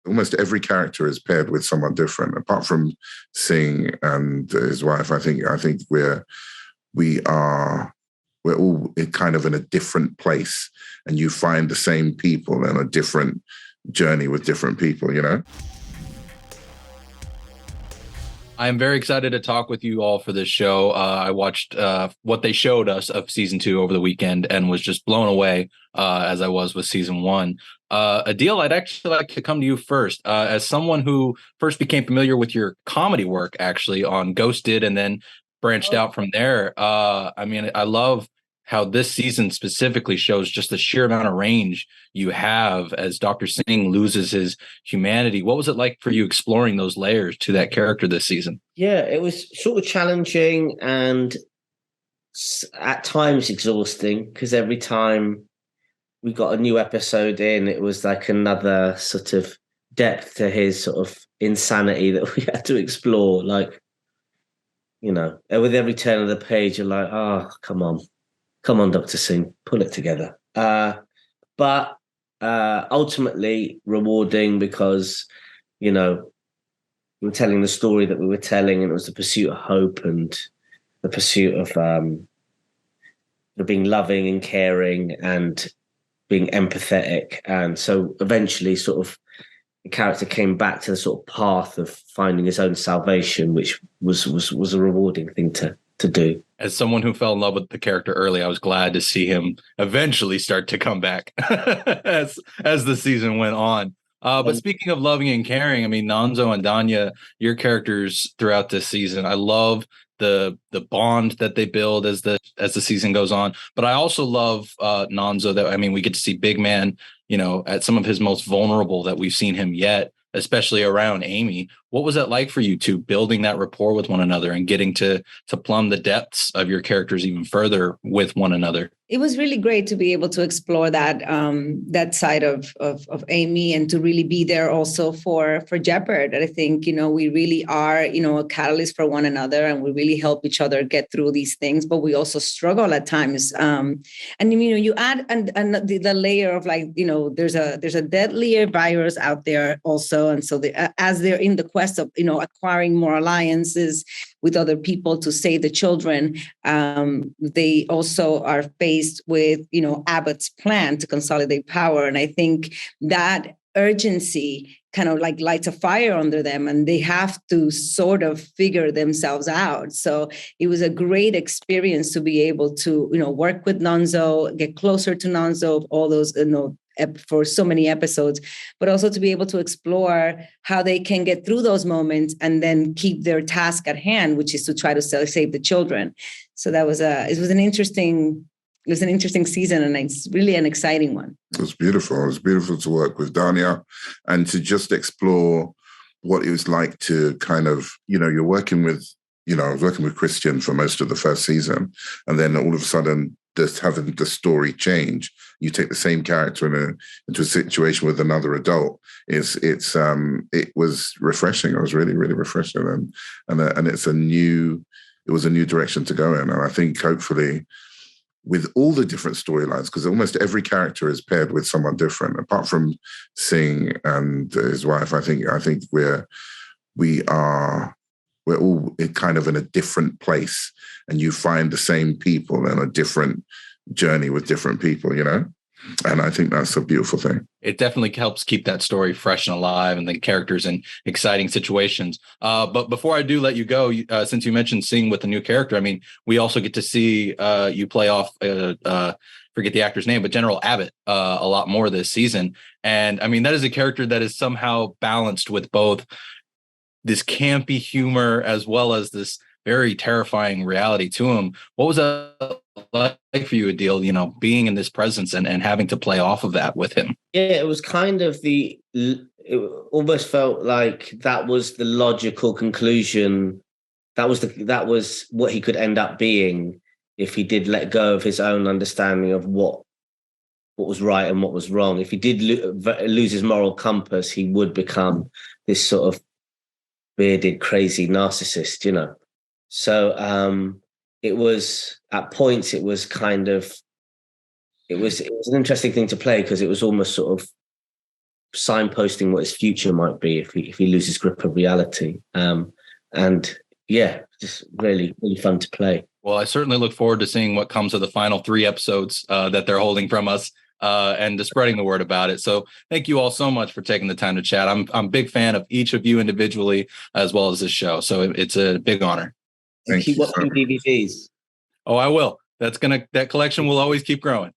almost every character is paired with someone different. Apart from Singh and his wife, I think we are we're all kind of in a different place, and you find the same people in a different journey with different people, you know? I'm very excited to talk with you all for this show. I watched what they showed us of season 2 over the weekend and was just blown away as I was with season 1. Adeel, I'd actually like to come to you first. As someone who first became familiar with your comedy work, actually, on Ghosted and then branched out from there. I mean, I love how this season specifically shows just the sheer amount of range you have as Dr. Singh loses his humanity. What was it like for you exploring those layers to that character this season? Yeah, it was sort of challenging and at times exhausting, because every time we got a new episode in, it was like another sort of depth to his sort of insanity that we had to explore. Like, you know, with every turn of the page, you're like, oh, come on, Dr. Singh, pull it together. But ultimately rewarding, because, you know, we were telling the story that we were telling, and it was the pursuit of hope and the pursuit of being loving and caring and being empathetic. And so eventually sort of the character came back to the sort of path of finding his own salvation, which was a rewarding thing to do. As someone who fell in love with the character early, I was glad to see him eventually start to come back as the season went on. But speaking of loving and caring, I mean, Nonso and Dania, your characters throughout this season, I love the bond that they build as the season goes on. But I also love Nonso. That, I mean, we get to see Big Man, you know, at some of his most vulnerable that we've seen him yet, especially around Amy. What was that like for you two, building that rapport with one another and getting to plumb the depths of your characters even further with one another? It was really great to be able to explore that that side of Amy, and to really be there also for Jeopard. I think, you know, we really are, you know, a catalyst for one another, and we really help each other get through these things. But we also struggle at times. And you know, you add and the layer of, like, you know, there's a deadlier virus out there also, and so as they're in the quest of, you know, acquiring more alliances with other people to save the children, they also are faced with, you know, Abbott's plan to consolidate power. And I think that urgency kind of like lights a fire under them, and they have to sort of figure themselves out. So it was a great experience to be able to, you know, work with Nonso, get closer to Nonso, all those, you know, for so many episodes, but also to be able to explore how they can get through those moments and then keep their task at hand, which is to try to save the children. So it was an interesting season, and it's really an exciting one. It was beautiful. It was beautiful to work with Dania and to just explore what it was like to kind of, you know, you're working with, you know, I was working with Christian for most of the first season, and then all of a sudden just having the story change. You take the same character into a situation with another adult. It was refreshing. It was really, really refreshing, and it was a new direction to go in. And I think hopefully, with all the different storylines, because almost every character is paired with someone different. Apart from Singh and his wife, I think we're all kind of in a different place, and you find the same people in a different journey with different people, you know? And I think that's a beautiful thing. It definitely helps keep that story fresh and alive, and the characters in exciting situations. But before I do let you go, since you mentioned Singh with the new character, I mean, we also get to see you play off, forget the actor's name, but General Abbott a lot more this season. And I mean, that is a character that is somehow balanced with both this campy humor as well as this very terrifying reality to him. What was that like for you, Adeel, you know, being in this presence and having to play off of that with him? Yeah, it was kind of it almost felt like that was the logical conclusion. That was what he could end up being if he did let go of his own understanding of what was right and what was wrong. If he did lose his moral compass, he would become this sort of bearded, crazy narcissist, you know. So it was, at points, it was an interesting thing to play, because it was almost sort of signposting what his future might be if he loses grip of reality. And yeah, just really, really fun to play. Well, I certainly look forward to seeing what comes of the final 3 episodes that they're holding from us, and to spreading the word about it. So thank you all so much for taking the time to chat. I'm a big fan of each of you individually as well as this show. So it's a big honor. And keep watching DVDs. Oh, I will. That collection will always keep growing.